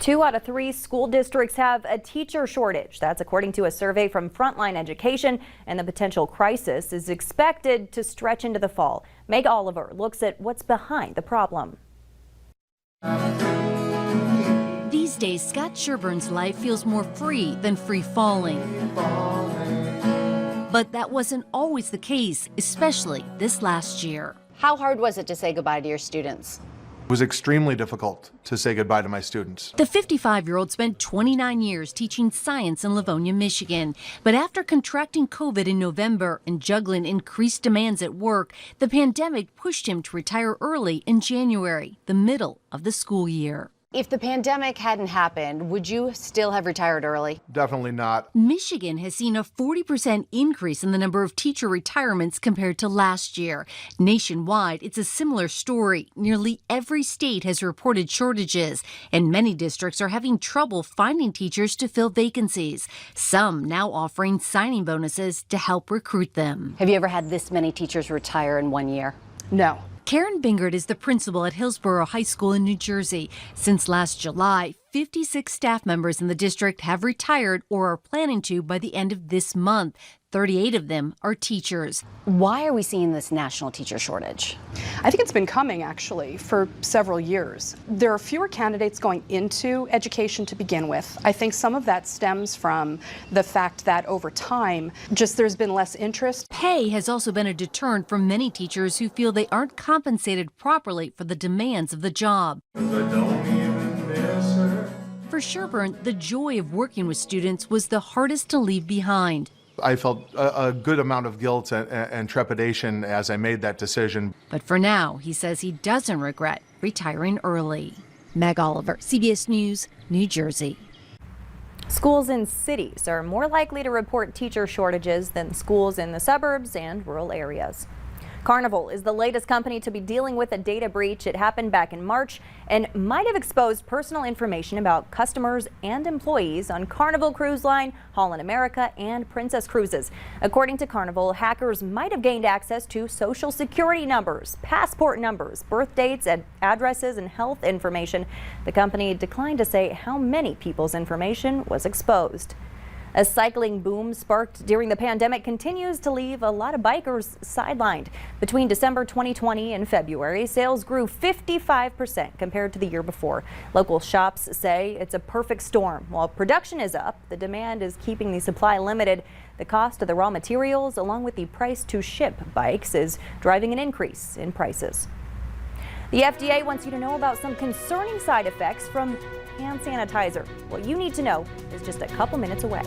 2 out of 3 school districts have a teacher shortage. That's according to a survey from Frontline Education, and the potential crisis is expected to stretch into the fall. Meg Oliver looks at what's behind the problem. These days, Scott Sherburne's life feels more free than free falling. But that wasn't always the case, especially this last year. How hard was it to say goodbye to your students? It was extremely difficult to say goodbye to my students. The 55-year-old spent 29 years teaching science in Livonia, Michigan. But after contracting COVID in November and juggling increased demands at work, the pandemic pushed him to retire early in January, the middle of the school year. If the pandemic hadn't happened, would you still have retired early? Definitely not. Michigan has seen a 40% increase in the number of teacher retirements compared to last year. Nationwide, it's a similar story. Nearly every state has reported shortages, and many districts are having trouble finding teachers to fill vacancies. Some now offering signing bonuses to help recruit them. Have you ever had this many teachers retire in 1 year? No. Karen Bingert is the principal at Hillsborough High School in New Jersey. Since last July, 56 staff members in the district have retired or are planning to by the end of this month. 38 of them are teachers. Why are we seeing this national teacher shortage? I think it's been coming, actually, for several years. There are fewer candidates going into education to begin with. I think some of that stems from the fact that over time, there's been less interest. Pay has also been a deterrent for many teachers who feel they aren't compensated properly for the demands of the job. For Sherburne, the joy of working with students was the hardest to leave behind. I felt a good amount of guilt and trepidation as I made that decision. But for now, he says he doesn't regret retiring early. Meg Oliver, CBS News, New Jersey. Schools in cities are more likely to report teacher shortages than schools in the suburbs and rural areas. Carnival is the latest company to be dealing with a data breach. It happened back in March and might have exposed personal information about customers and employees on Carnival Cruise Line, Holland America, and Princess Cruises. According to Carnival, hackers might have gained access to social security numbers, passport numbers, birth dates, and addresses, and health information. The company declined to say how many people's information was exposed. A cycling boom sparked during the pandemic continues to leave a lot of bikers sidelined. Between December 2020 and February, sales grew 55% compared to the year before. Local shops say it's a perfect storm. While production is up, the demand is keeping the supply limited. The cost of the raw materials, along with the price to ship bikes, is driving an increase in prices. The FDA wants you to know about some concerning side effects from hand sanitizer. What you need to know is just a couple minutes away.